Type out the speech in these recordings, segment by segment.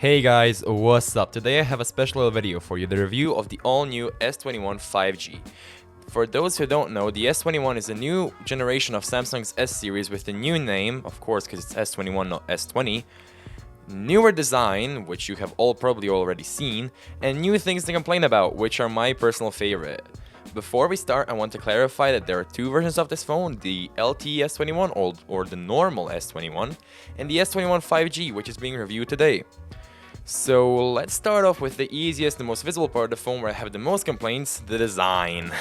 Hey guys, what's up? Today I have a special video for you, the review of the all-new S21 5G. For those who don't know, the S21 is a new generation of Samsung's S series with a new name, of course because it's S21 not S20, newer design, which you have all probably already seen, and new things to complain about, which are my personal favorite. Before we start, I want to clarify that there are two versions of this phone, the LTE S21 or the normal S21, and the S21 5G, which is being reviewed today. So let's start off with the easiest and most visible part of the phone where I have the most complaints, the design.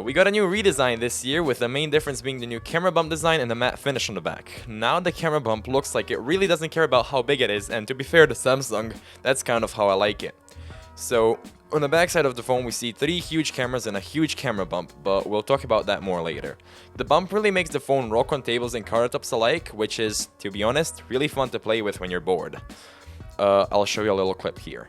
We got a new redesign this year, with the main difference being the new camera bump design and the matte finish on the back. Now the camera bump looks like it really doesn't care about how big it is, and to be fair to Samsung, that's kind of how I like it. So on the back side of the phone we see 3 huge cameras and a huge camera bump, but we'll talk about that more later. The bump really makes the phone rock on tables and countertops alike, which is, to be honest, really fun to play with when you're bored. I'll show you a little clip here.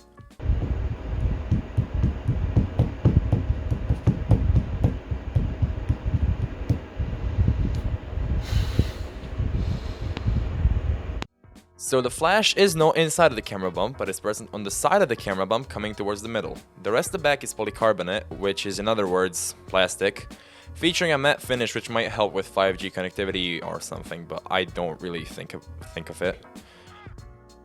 So the flash is not inside of the camera bump, but it's present on the side of the camera bump coming towards the middle. The rest of the back is polycarbonate, which is in other words, plastic, featuring a matte finish which might help with 5G connectivity or something, but I don't really think of it.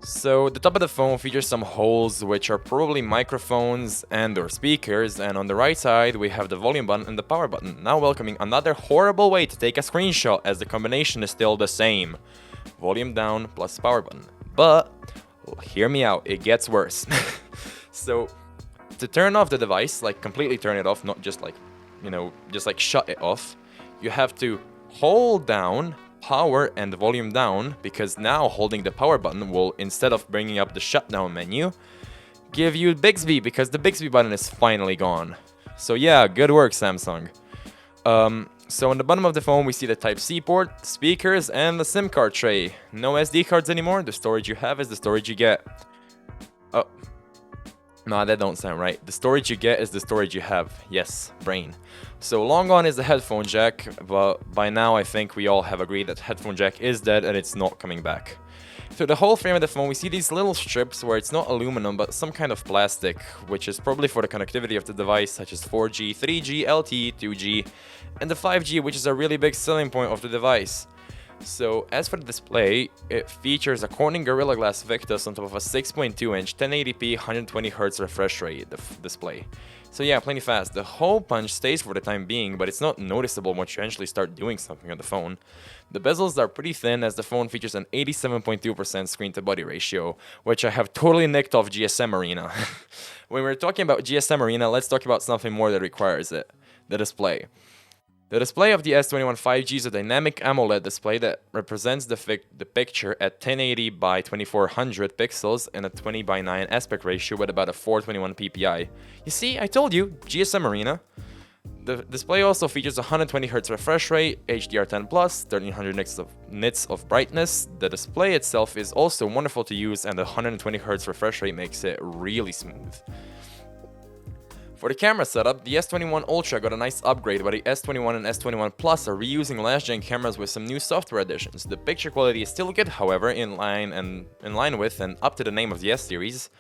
So the top of the phone features some holes which are probably microphones and or speakers, and on the right side we have the volume button and the power button, now welcoming another horrible way to take a screenshot as the combination is still the same. Volume down plus power button. But hear me out, it gets worse. So to turn off the device, like completely turn it off, not just like, just like shut it off, you have to hold down power and volume down, because now holding the power button will, instead of bringing up the shutdown menu, give you Bixby, because the Bixby button is finally gone. So yeah, good work Samsung. So on the bottom of the phone we see the Type-C port, speakers, and the SIM card tray. No SD cards anymore, the storage you have is the storage you get. Oh, no, that don't sound right. The storage you get is the storage you have. Yes, brain. So long gone is the headphone jack, but by now I think we all have agreed that headphone jack is dead and it's not coming back. Through the whole frame of the phone we see these little strips where it's not aluminum but some kind of plastic, which is probably for the connectivity of the device, such as 4G, 3G, LTE, 2G, and the 5G, which is a really big selling point of the device. So as for the display, it features a Corning Gorilla Glass Victus on top of a 6.2-inch 1080p 120Hz refresh rate display. So yeah, plenty fast. The hole punch stays for the time being, but it's not noticeable once you actually start doing something on the phone. The bezels are pretty thin, as the phone features an 87.2% screen-to-body ratio, which I have totally nicked off GSM Arena. When we're talking about GSM Arena, let's talk about something more that requires it: the display. The display of the S21 5G is a dynamic AMOLED display that represents the picture at 1080 by 2400 pixels and a 20 by 9 aspect ratio with about a 421 ppi. You see, I told you, GSM Arena. The display also features a 120Hz refresh rate, HDR10+, 1300 nits of brightness. The display itself is also wonderful to use, and the 120Hz refresh rate makes it really smooth. For the camera setup, the S21 Ultra got a nice upgrade, while the S21 and S21 Plus are reusing last-gen cameras with some new software additions. The picture quality is still good, however, in line with and up to the name of the S series.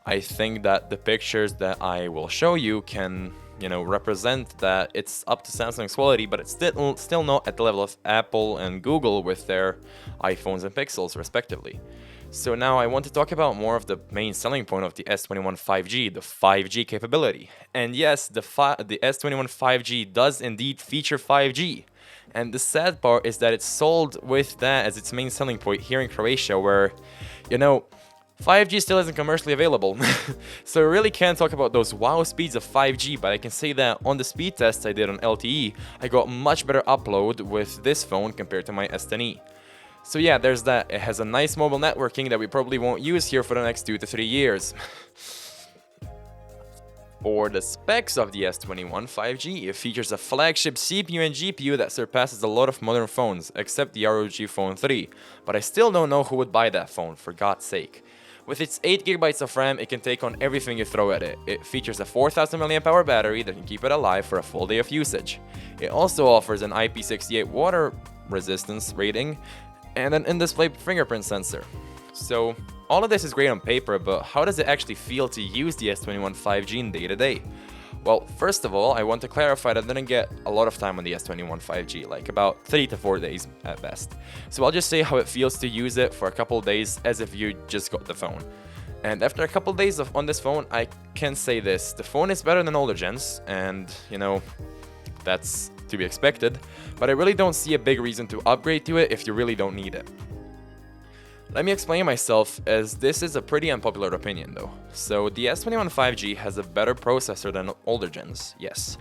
I think that the pictures that I will show you can, represent that it's up to Samsung's quality, but it's still not at the level of Apple and Google with their iPhones and Pixels, respectively. So now I want to talk about more of the main selling point of the S21 5G, the 5G capability. And yes, the S21 5G does indeed feature 5G. And the sad part is that it's sold with that as its main selling point here in Croatia, where, 5G still isn't commercially available. So I really can't talk about those wow speeds of 5G, but I can say that on the speed tests I did on LTE, I got much better upload with this phone compared to my S10e. So yeah, there's that. It has a nice mobile networking that we probably won't use here for the next 2 to 3 years. For the specs of the S21 5G, it features a flagship CPU and GPU that surpasses a lot of modern phones, except the ROG Phone 3. But I still don't know who would buy that phone, for God's sake. With its 8GB of RAM, it can take on everything you throw at it. It features a 4000 mAh battery that can keep it alive for a full day of usage. It also offers an IP68 water resistance rating and an in-display fingerprint sensor. So all of this is great on paper, but how does it actually feel to use the S21 5G in day-to-day? Well, first of all, I want to clarify that I didn't get a lot of time on the S21 5G, like about 3 to 4 days at best. So I'll just say how it feels to use it for a couple days as if you just got the phone. And after a couple days on this phone, I can say this: the phone is better than older gens, and that's to be expected, but I really don't see a big reason to upgrade to it if you really don't need it. Let me explain myself, as this is a pretty unpopular opinion though. So the S21 5G has a better processor than older gens, yes.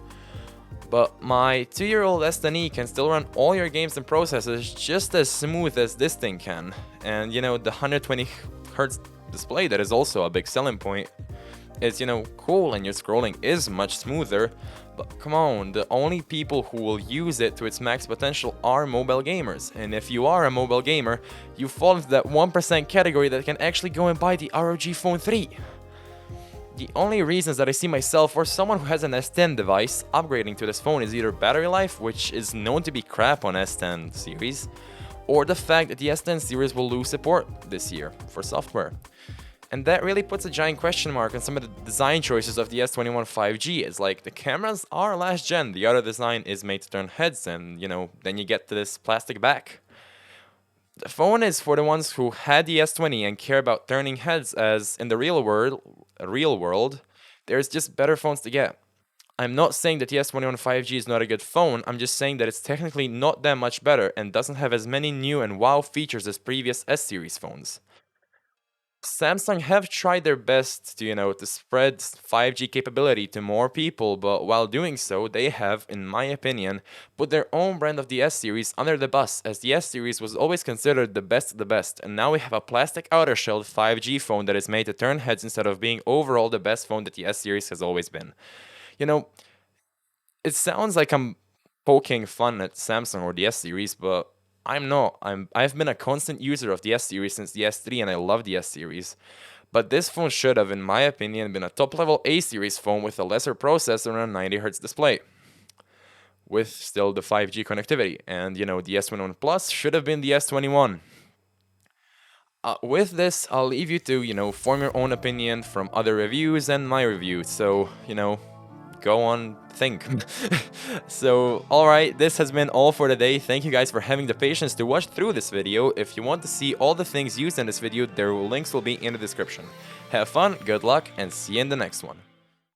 But my 2-year-old S10e can still run all your games and processes just as smooth as this thing can. And the 120Hz display, that is also a big selling point, is cool, and your scrolling is much smoother. But come on, the only people who will use it to its max potential are mobile gamers. And if you are a mobile gamer, you fall into that 1% category that can actually go and buy the ROG Phone 3. The only reasons that I see myself or someone who has an S10 device upgrading to this phone is either battery life, which is known to be crap on S10 series, or the fact that the S10 series will lose support this year for software. And that really puts a giant question mark on some of the design choices of the S21 5G. It's like, the cameras are last gen, the other design is made to turn heads, and then you get to this plastic back. The phone is for the ones who had the S20 and care about turning heads, as in the real world, there's just better phones to get. I'm not saying that the S21 5G is not a good phone, I'm just saying that it's technically not that much better and doesn't have as many new and wow features as previous S-series phones. Samsung have tried their best to spread 5G capability to more people, but while doing so, they have, in my opinion, put their own brand of the S-series under the bus, as the S-series was always considered the best of the best, and now we have a plastic outer shell 5G phone that is made to turn heads instead of being overall the best phone that the S-series has always been. It sounds like I'm poking fun at Samsung or the S-series, but I'm not. I've been a constant user of the S-series since the S3, and I love the S-series. But this phone should have, in my opinion, been a top-level A-series phone with a lesser processor and a 90Hz display, with still the 5G connectivity. And the S21 Plus should have been the S21. With this, I'll leave you to form your own opinion from other reviews and my review. So go on, think. So, alright, this has been all for today. Thank you guys for having the patience to watch through this video. If you want to see all the things used in this video, links will be in the description. Have fun, good luck, and see you in the next one.